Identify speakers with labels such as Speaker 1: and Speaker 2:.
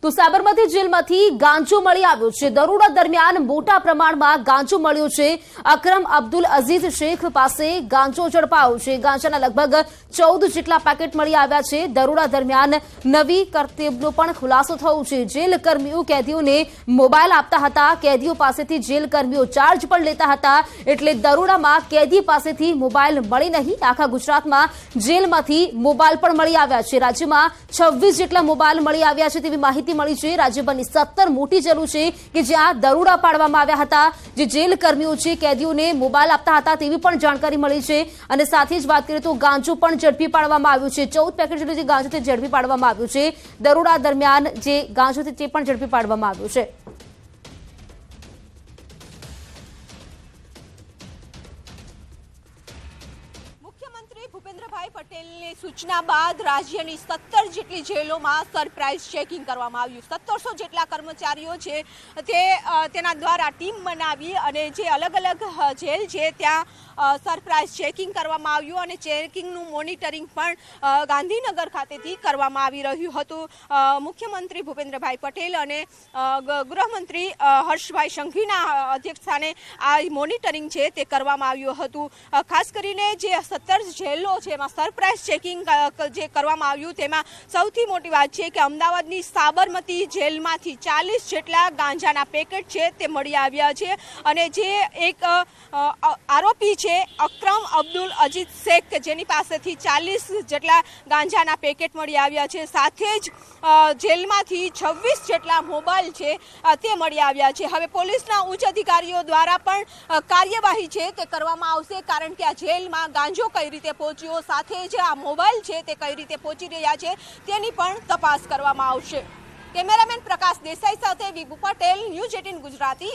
Speaker 1: તો સાબરમતી જેલમાંથી ગાંજો મળી આવ્યો છે। દરોડા દરમિયાન મોટા પ્રમાણમાં ગાંજો મળ્યો છે। અકરમ અબ્દુલ અઝીઝ શેખ પાસે ગાંજો ઝડપાયો છે। ગાંજાના લગભગ 14 જેટલા પેકેટ મળી આવ્યા છે। દરોડા દરમિયાન નવી કરતબનો પણ ખુલાસો થયો છે। જેલ કર્મીઓ કેદીઓને મોબાઈલ આપતા હતા। કેદીઓ પાસેથી જેલ કર્મીઓ ચાર્જ પણ લેતા હતા, એટલે દરોડામાં કેદી પાસેથી મોબાઈલ મળી નહીં। આખા ગુજરાતમાં જેલમાંથી મોબાઈલ પણ મળી આવ્યા છે। રાજ્યમાં 26 જેટલા મોબાઈલ મળી આવ્યા છે તેવી માહિતી મળી છે। રાજ્યભરની 17 મોટી જેલો છે કે જ્યાં દરોડા પાડવામાં આવ્યા હતા। જે જેલ કર્મીઓ છે કેદીઓને મોબાઈલ આપતા હતા તેવી પણ જાણકારી મળી છે। અને સાથે જ વાત કરીએ તો ગાંજો પણ ઝડપી પાડવામાં આવ્યું છે। 14 પેકેટ જેટલું જે ગાંજો તે ઝડપી પાડવામાં આવ્યું છે। દરોડા દરમિયાન જે ગાંજો તે પણ ઝડપી પાડવામાં આવ્યું છે।
Speaker 2: મુખ્યમંત્રી ભૂપેન્દ્રભાઈ પટેલની સૂચના બાદ રાજ્યની 17 જેટલી જેલોમાં સરપ્રાઇઝ ચેકિંગ કરવામાં આવ્યું। 1700 જેટલા કર્મચારીઓ છે તેના દ્વારા ટીમ બનાવી અને જે અલગ અલગ જેલ છે ત્યાં સરપ્રાઇઝ ચેકિંગ કરવામાં આવ્યું અને ચેકિંગનું મોનિટરિંગ પણ ગાંધીનગર ખાતેથી કરવામાં આવી રહ્યું હતું। મુખ્યમંત્રી ભૂપેન્દ્રભાઈ પટેલ અને ગૃહમંત્રી હર્ષભાઈ સંઘવીના અધ્યક્ષસ્થાને આ મોનિટરિંગ છે તે કરવામાં આવ્યું હતું। ખાસ કરીને જે 17 જેલો છે એમાં સરપ્રાઇઝ ચેકિંગ જે કરવામાં આવ્યું તેમાં સૌથી મોટી વાત છે કે અમદાવાદની સાબરમતી જેલમાંથી 40 જેટલા ગાંજાના પેકેટ છે તે મળી આવ્યા છે। અને જે એક આરોપી છે અકરમ અબ્દુલ અઝીઝ શેખ કે જેની પાસેથી 40 જેટલા ગાંજાના પેકેટ મળી આવ્યા છે। સાથે જ જેલમાંથી 26 જેટલા મોબાઈલ છે તે મળી આવ્યા છે। હવે પોલીસના ઉચ્ચ અધિકારીઓ દ્વારા પણ કાર્યવાહી છે તે કરવામાં આવશે, કારણ કે આ જેલમાં ગાંજો કઈ રીતે પહોંચ્યો, સાથે જ આ મોબાઈલ છે તે કઈ રીતે પહોંચી રહ્યા છે તેની પણ તપાસ કરવામાં આવશે। કેમેરામેન પ્રકાશ દેસાઈ સાથે વિભુ પટેલ, ન્યૂઝ 18 ગુજરાતી।